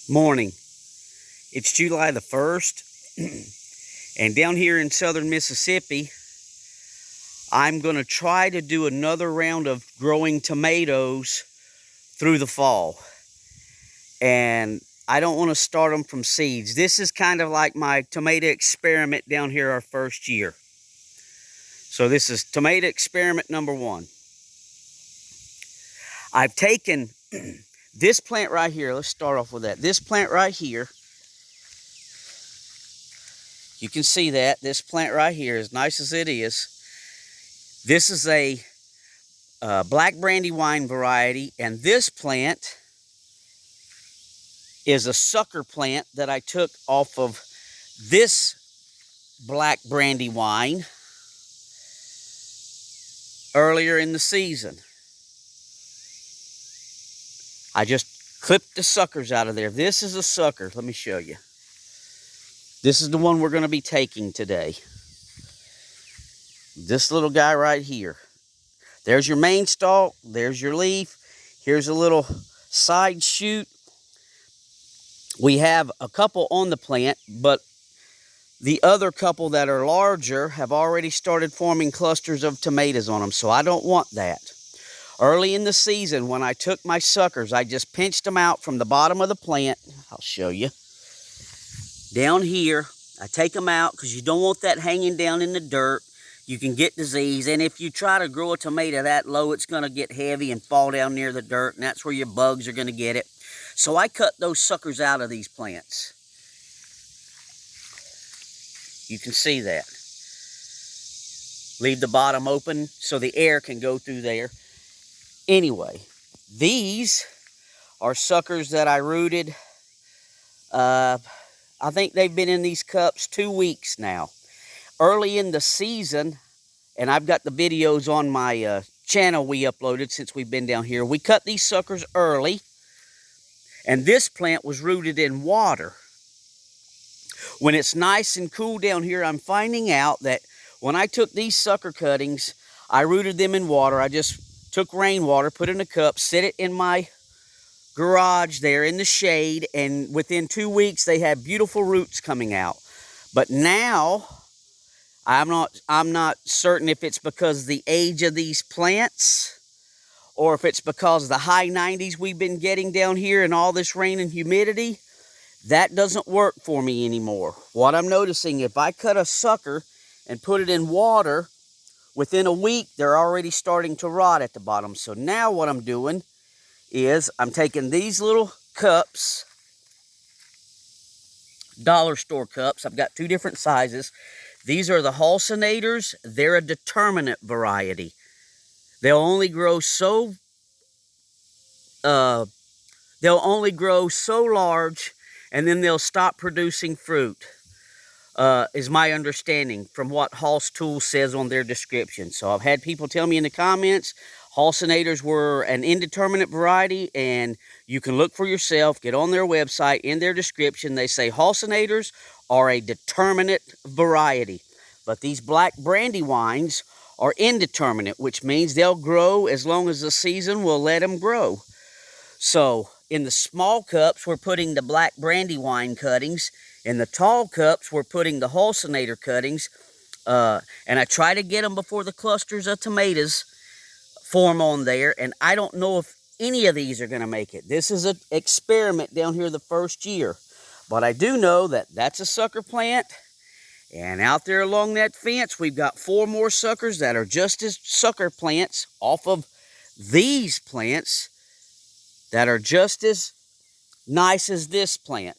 Morning. It's July the 1st, and down here in southern Mississippi, I'm going to try to do another round of growing tomatoes through the fall. And I don't want to start them from seeds. This is kind of like my tomato experiment down here our first year. So this is tomato experiment number 1. I've taken this plant right here. Let's start off with that. This plant right here. You can see that. This plant right here, as nice as it is, this is a black brandywine variety, and this plant is a sucker plant that I took off of this black brandywine earlier in the season. I just clipped the suckers out of there. This is a sucker. Let me show you. This is the one we're going to be taking today. This little guy right here. There's your main stalk. There's your leaf. Here's a little side shoot. We have a couple on the plant, but the other couple that are larger have already started forming clusters of tomatoes on them, so I don't want that. Early in the season, when I took my suckers, I just pinched them out from the bottom of the plant. I'll show you. Down here, I take them out because you don't want that hanging down in the dirt. You can get disease, and if you try to grow a tomato that low, it's going to get heavy and fall down near the dirt, and that's where your bugs are going to get it. So I cut those suckers out of these plants. You can see that. Leave the bottom open so the air can go through there. Anyway, these are suckers that I rooted. I think they've been in these cups 2 weeks now. Early in the season, and I've got the videos on my channel we uploaded since we've been down here. We cut these suckers early, and this plant was rooted in water. When it's nice and cool down here, I'm finding out that when I took these sucker cuttings, I rooted them in water. I just took rainwater, put it in a cup, set it in my garage there in the shade, and within 2 weeks they had beautiful roots coming out. But now I'm not certain if it's because of the age of these plants or if it's because of the high 90s we've been getting down here and all this rain and humidity. That doesn't work for me anymore. What I'm noticing, if I cut a sucker and put it in water, within a week they're already starting to rot at the bottom. So now what I'm doing is I'm taking these little cups, dollar store cups. I've got 2 different sizes. These are the halcinators. They're a determinate variety. They'll only grow so large, and then they'll stop producing fruit. Is my understanding from what Hal's Tool says on their description. So I've had people tell me in the comments halcinators were an indeterminate variety, and you can look for yourself. Get on their website. In their description, they say halcinators are a determinate variety. But these black brandywines are indeterminate, which means they'll grow as long as the season will let them grow. So in the small cups, we're putting the black brandywine cuttings. In the tall cups, we're putting the halcinator cuttings. And I try to get them before the clusters of tomatoes form on there. And I don't know if any of these are going to make it. This is an experiment down here the first year. But I do know that that's a sucker plant. And out there along that fence, we've got 4 more suckers that are just as sucker plants off of these plants that are just as nice as this plant.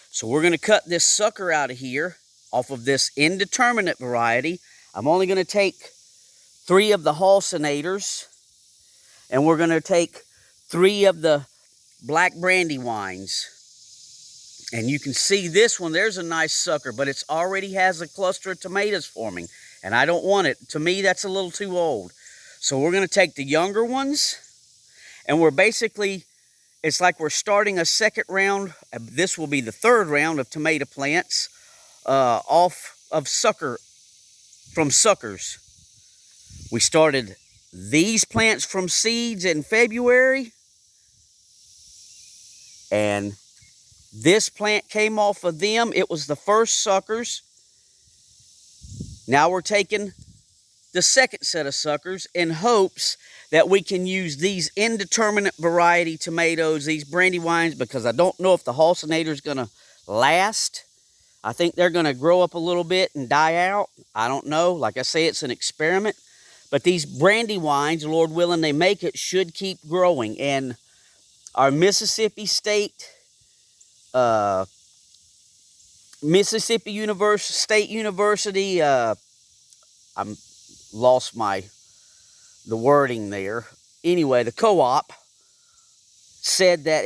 So we're going to cut this sucker out of here off of this indeterminate variety. I'm only going to take 3 of the halcinators, and we're going to take 3 of the black brandywines. And you can see this one, there's a nice sucker, but it already has a cluster of tomatoes forming, and I don't want it. To me, that's a little too old. So we're going to take the younger ones, and we're basically, it's like we're starting a second round. This will be the 3rd round of tomato plants off of from suckers. We started these plants from seeds in February, and This plant came off of them. It was the first suckers. Now we're taking the second set of suckers in hopes that we can use these indeterminate variety tomatoes, these Brandywines, because I don't know if the Halcinator is going to last. I think they're going to grow up a little bit and die out. I don't know. Like I say, it's an experiment. But these Brandywines, Lord willing, they make it, should keep growing. And our Mississippi State State University, I'm lost the wording there. Anyway, the co-op said that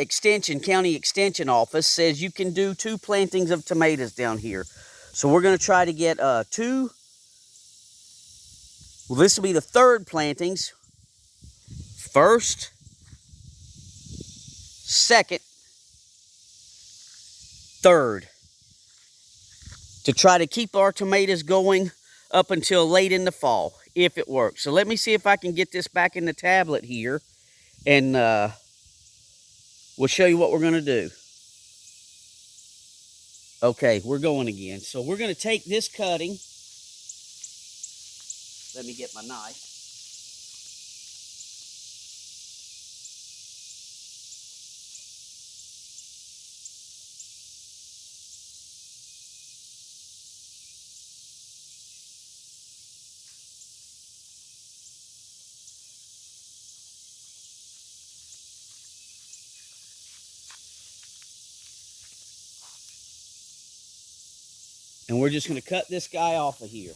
county extension office says you can do 2 plantings of tomatoes down here. So we're going to try to get 2. Well, this will be the 3rd plantings. 1st, 2nd, 3rd. To try to keep our tomatoes going up until late in the fall, if it works. So let me see if I can get this back in the tablet here, and we'll show you what we're going to do. Okay, we're going again. So we're going to take this cutting. Let me get my knife. And we're just going to cut this guy off of here.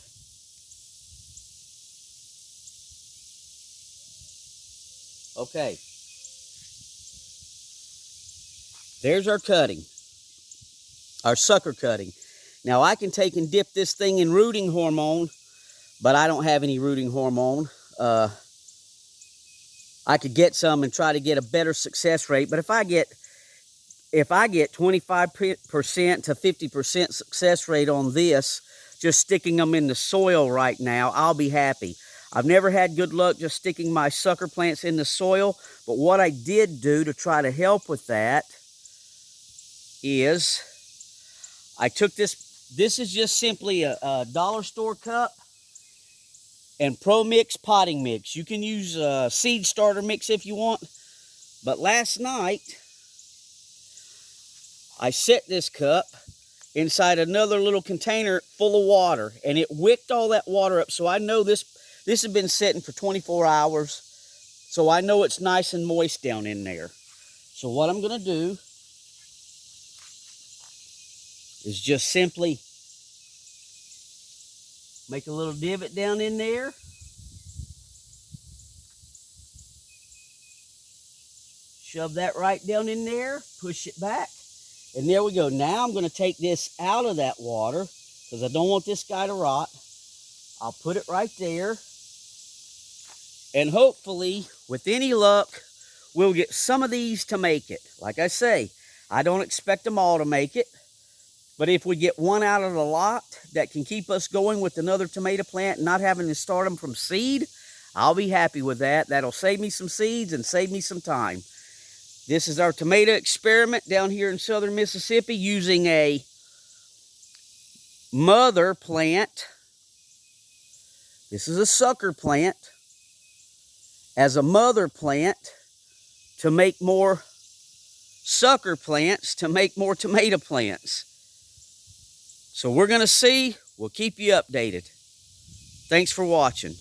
Okay. There's our cutting. Our sucker cutting. Now I can take and dip this thing in rooting hormone, but I don't have any rooting hormone. I could get some and try to get a better success rate, but if I get 25% to 50% success rate on this, just sticking them in the soil right now, I'll be happy. I've never had good luck just sticking my sucker plants in the soil, but what I did do to try to help with that is I took this is just simply a dollar store cup and Pro Mix potting mix. You can use a seed starter mix if you want, but last night I set this cup inside another little container full of water, and it wicked all that water up. So I know this has been sitting for 24 hours. So I know it's nice and moist down in there. So what I'm going to do is just simply make a little divot down in there. Shove that right down in there, push it back. And there we go. Now I'm going to take this out of that water because I don't want this guy to rot. I'll put it right there. And hopefully, with any luck, we'll get some of these to make it. Like I say, I don't expect them all to make it. But if we get one out of the lot that can keep us going with another tomato plant and not having to start them from seed, I'll be happy with that. That'll save me some seeds and save me some time. This is our tomato experiment down here in southern Mississippi using a mother plant. This is a sucker plant as a mother plant to make more sucker plants to make more tomato plants. So we're going to see. We'll keep you updated. Thanks for watching.